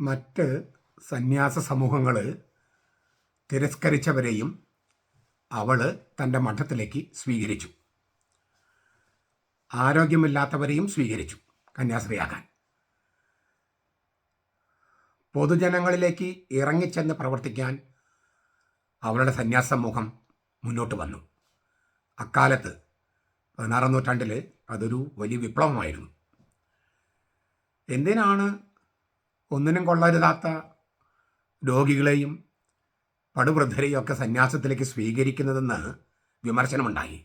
മറ്റ് സന്യാസ സമൂഹങ്ങൾ തിരസ്കരിച്ചവരെയും അവൾ തൻ്റെ മഠത്തിലേക്ക് സ്വീകരിച്ചു. ആരോഗ്യമില്ലാത്തവരെയും സ്വീകരിച്ചു കന്യാസ്ത്രീയാകാൻ. പൊതുജനങ്ങളിലേക്ക് ഇറങ്ങിച്ചെന്ന് പ്രവർത്തിക്കാൻ അവളുടെ സന്യാസ സമൂഹം മുന്നോട്ട് വന്നു. അക്കാലത്ത് 16-ാം നൂറ്റാണ്ടിൽ അതൊരു വലിയ വിപ്ലവമായിരുന്നു. എന്തിനാണ് ഒന്നിനും കൊള്ളരുതാത്ത രോഗികളെയും പടുവൃദ്ധരെയും ഒക്കെ സന്യാസത്തിലേക്ക് സ്വീകരിക്കുന്നതെന്ന് വിമർശനമുണ്ടായി.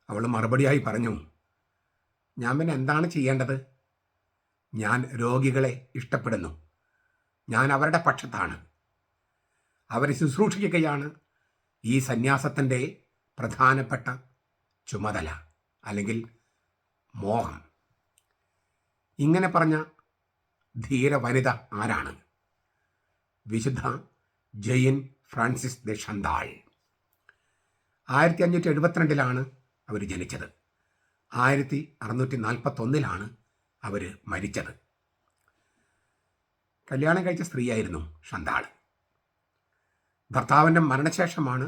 അവൾ മറുപടിയായി പറഞ്ഞു, ഞാൻ പിന്നെ എന്താണ് ചെയ്യേണ്ടത്? ഞാൻ രോഗികളെ ഇഷ്ടപ്പെടുന്നു. ഞാൻ അവരുടെ പക്ഷത്താണ്. അവരെ ശുശ്രൂഷിക്കുകയാണ് ഈ സന്യാസത്തിൻ്റെ പ്രധാനപ്പെട്ട ചുമതല അല്ലെങ്കിൽ മോഹം. ഇങ്ങനെ പറഞ്ഞ ധീര വനിത ആരാണ്? വിശുദ്ധ ജെയിൻ ഫ്രാൻസിസ് ദെ ഷന്താൾ. 1572 അവർ ജനിച്ചത്. 1641 അവർ മരിച്ചത്. കല്യാണം കഴിച്ച സ്ത്രീയായിരുന്നു ഷന്താൾ. ഭർത്താവിൻ്റെ മരണശേഷമാണ്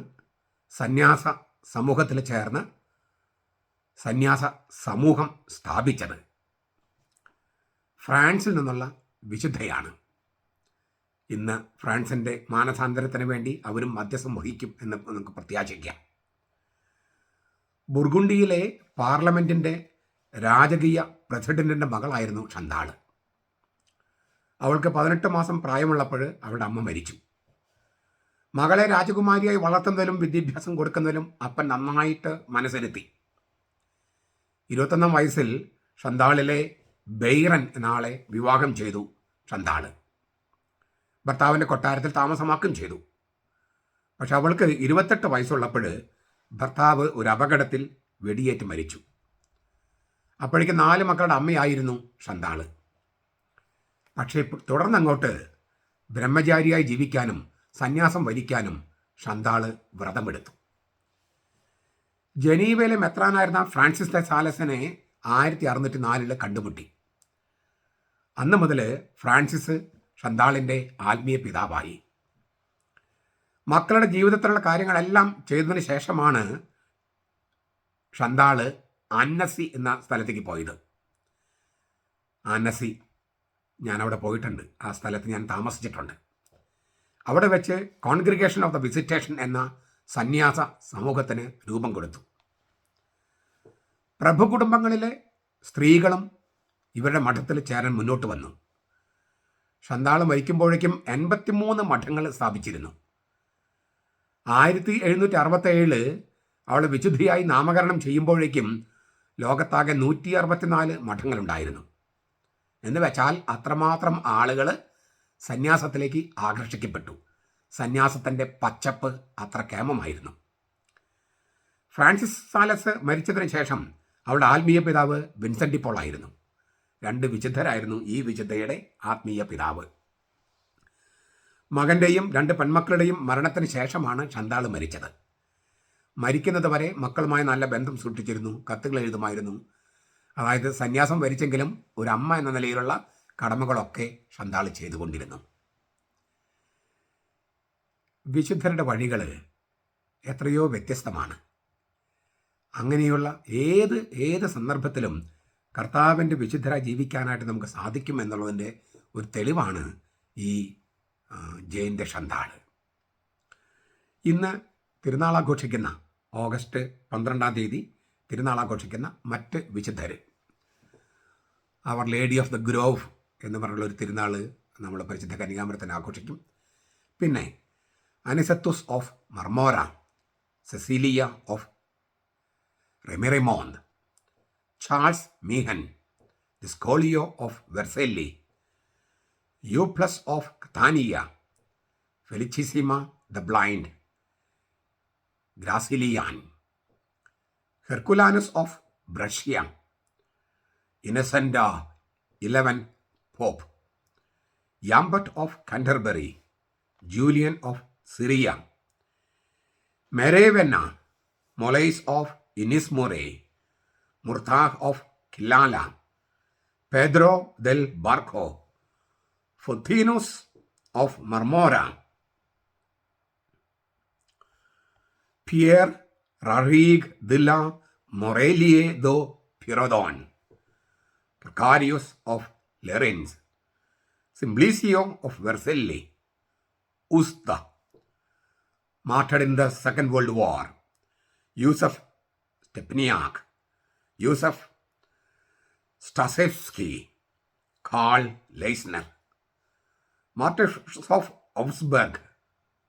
സന്യാസ സമൂഹത്തിൽ ചേർന്ന് സന്യാസ സമൂഹം സ്ഥാപിച്ചത്. ഫ്രാൻസിൽ നിന്നുള്ള വിശുദ്ധയാണ്. ഇന്ന് ഫ്രാൻസിൻ്റെ മാനസാന്തരത്തിന് വേണ്ടി അവരും മധ്യസ്ഥം വഹിക്കും എന്ന് നമുക്ക് പ്രത്യാശിക്കാം. ബുർഗുണ്ടിയിലെ പാർലമെൻറ്റിൻ്റെ രാജകീയ പ്രസിഡന്റിൻ്റെ മകളായിരുന്നു ഷന്താൾ. അവൾക്ക് 18 മാസം പ്രായമുള്ളപ്പോൾ അവളുടെ അമ്മ മരിച്ചു. മകളെ രാജകുമാരിയായി വളർത്തുന്നതിലും വിദ്യാഭ്യാസം കൊടുക്കുന്നതിലും അപ്പൻ നന്നായിട്ട് മനസ്സിരുത്തി. 21 വയസ്സിൽ ഷന്താളിലെ ബെയ്റൻ എന്ന ആളെ വിവാഹം ചെയ്തു. ഷന്താൾ ഭർത്താവിൻ്റെ കൊട്ടാരത്തിൽ താമസമാക്കുകയും ചെയ്തു. പക്ഷെ അവൾക്ക് 28 വയസ്സുള്ളപ്പോൾ ഭർത്താവ് ഒരു അപകടത്തിൽ വെടിയേറ്റ് മരിച്ചു. അപ്പോഴേക്ക് 4 മക്കളുടെ അമ്മയായിരുന്നു ഷന്താൾ. പക്ഷേ തുടർന്നങ്ങോട്ട് ബ്രഹ്മചാരിയായി ജീവിക്കാനും സന്യാസം വരിക്കാനും ഷന്താൾ വ്രതമെടുത്തു. ജനീവയിലെ മെത്രാനായിരുന്ന ഫ്രാൻസിസ് ദെ സാലസിനെ 1604 കണ്ടുമുട്ടി. അന്ന് മുതൽ ഫ്രാൻസിസ് ഷന്താളിൻ്റെ ആത്മീയ പിതാവായി. മക്കളുടെ ജീവിതത്തിലുള്ള കാര്യങ്ങളെല്ലാം ചെയ്തതിന് ശേഷമാണ് ഷന്താൾ അന്നസി എന്ന സ്ഥലത്തേക്ക് പോയത്. അന്നസി ഞാനവിടെ പോയിട്ടുണ്ട്. ആ സ്ഥലത്ത് ഞാൻ താമസിച്ചിട്ടുണ്ട്. അവിടെ വെച്ച് കോൺഗ്രിഗേഷൻ ഓഫ് ദ വിസിറ്റേഷൻ എന്ന സന്യാസ സമൂഹത്തിന് രൂപം കൊടുത്തു. പ്രഭു കുടുംബങ്ങളിലെ സ്ത്രീകളും ഇവരുടെ മഠത്തിൽ ചേരാൻ മുന്നോട്ട് വന്നു. ഷന്താൾ മരിക്കുമ്പോഴേക്കും 83 മഠങ്ങൾ സ്ഥാപിച്ചിരുന്നു. 1767 അവൾ വിശുദ്ധിയായി നാമകരണം ചെയ്യുമ്പോഴേക്കും ലോകത്താകെ 164 മഠങ്ങളുണ്ടായിരുന്നു. എന്ന് വെച്ചാൽ അത്രമാത്രം ആളുകൾ സന്യാസത്തിലേക്ക് ആകർഷിക്കപ്പെട്ടു. സന്യാസത്തിൻ്റെ പച്ചപ്പ് അത്ര കേമമായിരുന്നു. ഫ്രാൻസിസ് സാലസ് മരിച്ചതിന് ശേഷം അവളുടെ ആത്മീയ പിതാവ് വിൻസെൻ്റ് പോൾ ആയിരുന്നു. 2 വിശുദ്ധരായിരുന്നു ഈ വിശുദ്ധയുടെ ആത്മീയ പിതാവ്. മകൻ്റെയും 2 പെൺമക്കളുടെയും മരണത്തിന് ശേഷമാണ് ഷന്താൾ മരിച്ചത്. മരിക്കുന്നത് വരെ മക്കളുമായി നല്ല ബന്ധം സൂക്ഷിച്ചിരുന്നു. കത്തുകൾ എഴുതുമായിരുന്നു. അതായത് സന്യാസം വരിച്ചെങ്കിലും ഒരു അമ്മ എന്ന നിലയിലുള്ള കടമകളൊക്കെ ഷന്താൾ ചെയ്തുകൊണ്ടിരുന്നു. വിശുദ്ധരുടെ വഴികൾ എത്രയോ വ്യത്യസ്തമാണ്. അങ്ങനെയുള്ള ഏത് സന്ദർഭത്തിലും കർത്താവിൻ്റെ വിശുദ്ധരായി ജീവിക്കാനായിട്ട് നമുക്ക് സാധിക്കും എന്നുള്ളതിൻ്റെ ഒരു തെളിവാണ് ഈ ജെയിൻ ദെ ഷന്താൾ. ഇന്ന് തിരുനാളാഘോഷിക്കുന്ന ഓഗസ്റ്റ് 12-ാം തീയതി തിരുനാളാഘോഷിക്കുന്ന മറ്റ് വിശുദ്ധർ, അവർ ലേഡി ഓഫ് ദ ഗ്രോവ് എന്ന് പറഞ്ഞുള്ളൊരു തിരുനാൾ നമ്മൾ പരിശുദ്ധ കന്യകാമരത്തിന് ആഘോഷിക്കും. പിന്നെ അനിസത്തുസ് of Marmora, Cecilia of Remiremont, Charles Meehan, the സ്കോളിയോ of Vercelli, Euplus of Catania, Felicissima the blind, Gratilian, Herculanus of Brescia, Innocent 11 pope, Jambert of Canterbury, Julian of Syria, Merewenna, Molaise of Inishmore, Murtagh of Killala, Pedro del Barco, Fothinus of Marmora, Pierre Rarig de la Morelie do Pirodon, Procarius of Lerins, Simplicio of Vercelli, Usta, martyred in the Second World War, Yusuf Stepniak, Yusuf Stasevsky, Karl Leisner, Martyrs of Augsburg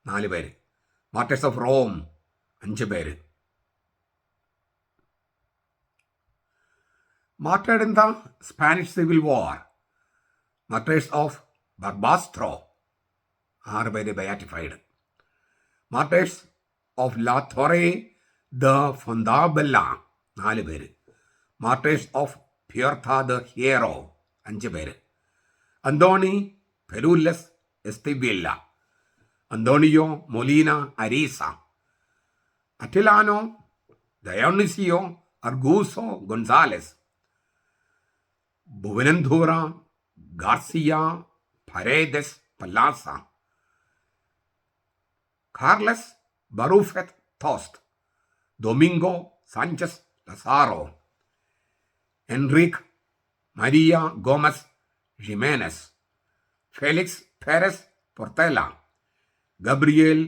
4 പേര്, Martyrs of Rome 5 പേര്. Martyred in the Spanish Civil War, Martyrs of Barbastro 6 പേര് beatified. Martyrs of La Torre de Fontabella 4 പേര്. Martyrs of Puerta de Hierro 5 പേര്. Antoni Perules Estevilla, Antonio Molina Ariza, Attilano Dionisio Arguso González, Buenaventura Garcia Paredes Palazza, Carles Barufet Tost, Domingo Sanchez Lazaro, Enrique María Gómez Jiménez, Felix Perez Portela, Gabriel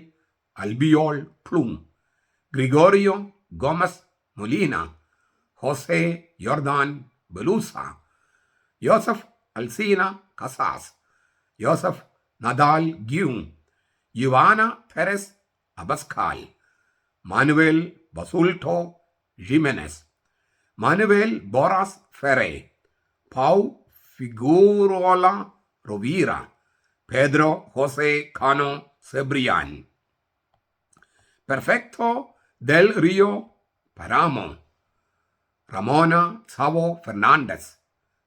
Albiol Plum, Gregorio Gómez Molina, José Jordan Belusa, Joseph Alcina Casas, Joseph Nadal Guion, Ivana Perez Abascal, Manuel Basulto Jiménez, Manuel Boras Ferre, Pau Figueroa Rovira, Pedro José Cano Cebrián, Perfecto del Rio Paramo, Ramona Chavo Fernández,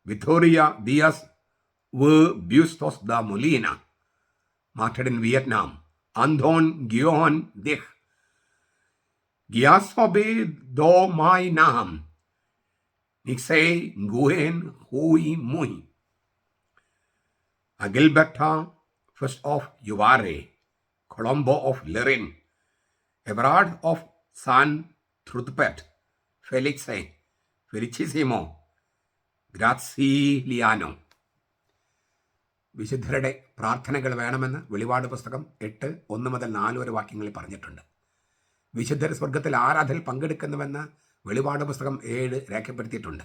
Victoria Díaz Bustos da Molina, martyred in Vietnam, Anton Guion Dich, Giasobe do Mai Nam, Nixey Nguyen Hui Mui, Agilberta first of Uvare, Colombo of Lerin, Everard of San Trudpet, Felice, Felicissimo, Graziano. വിശുദ്ധരുടെ പ്രാർത്ഥനകൾ വേണമെന്ന് വെളിപാട് പുസ്തകം 8:1-4 വരെ വാക്യങ്ങളിൽ പറഞ്ഞിട്ടുണ്ട്. വിശുദ്ധർ സ്വർഗത്തിൽ ആരാധനയിൽ പങ്കെടുക്കുന്നുവെന്ന് വെളിപാട് പുസ്തകം 7 രേഖപ്പെടുത്തിയിട്ടുണ്ട്.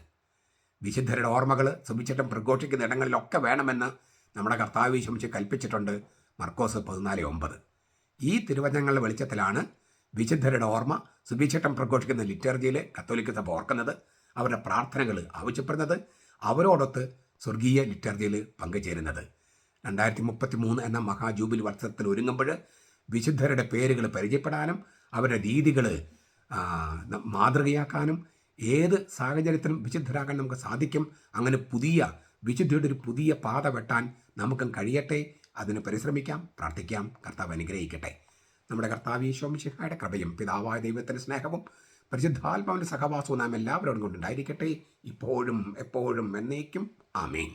വിശുദ്ധരുടെ ഓർമ്മകൾ സുവിശേഷം പ്രഘോഷിക്കുന്ന ഇടങ്ങളിലൊക്കെ വേണമെന്ന് നമ്മുടെ കർത്താവ് യേശു കൽപ്പിച്ചിട്ടുണ്ട്. മർക്കോസ് 14:9. ഈ തിരുവചനങ്ങളുടെ വെളിച്ചത്തിലാണ് വിശുദ്ധരുടെ ഓർമ്മ സുവിശേഷം പ്രഘോഷിക്കുന്ന ലിറ്റർജിയിൽ കത്തോലിക്ക സഭ ഓർക്കുന്നത്, അവരുടെ പ്രാർത്ഥനകൾ ആവശ്യപ്പെടുന്നത്, അവരോടൊത്ത് സ്വർഗീയ ലിറ്റർജിയിൽ പങ്കുചേരുന്നത്. 2033 എന്ന മഹാജൂബിലി വർഷത്തിൽ ഒരുങ്ങുമ്പോൾ വിശുദ്ധരുടെ പേരുകൾ പരിചയപ്പെടാനും അവരുടെ രീതികൾ മാതൃകയാക്കാനും ഏത് സാഹചര്യത്തിലും വിശുദ്ധരാകാൻ നമുക്ക് സാധിക്കും. അങ്ങനെ വിശുദ്ധിയുടെ ഒരു പുതിയ പാത വെട്ടാൻ നമുക്കും കഴിയട്ടെ. അതിന് പരിശ്രമിക്കാം, പ്രാർത്ഥിക്കാം. കർത്താവ് അനുഗ്രഹിക്കട്ടെ. നമ്മുടെ കർത്താവ് യേശു മിശിഹായുടെ കൃപയും പിതാവായ ദൈവത്തിൻ്റെ സ്നേഹവും പരിശുദ്ധാത്മാവിൻ്റെ സഹവാസവും നാം എല്ലാവരോടും കൊണ്ടുണ്ടായിരിക്കട്ടെ, ഇപ്പോഴും എപ്പോഴും എന്നേക്കും. ആമേൻ.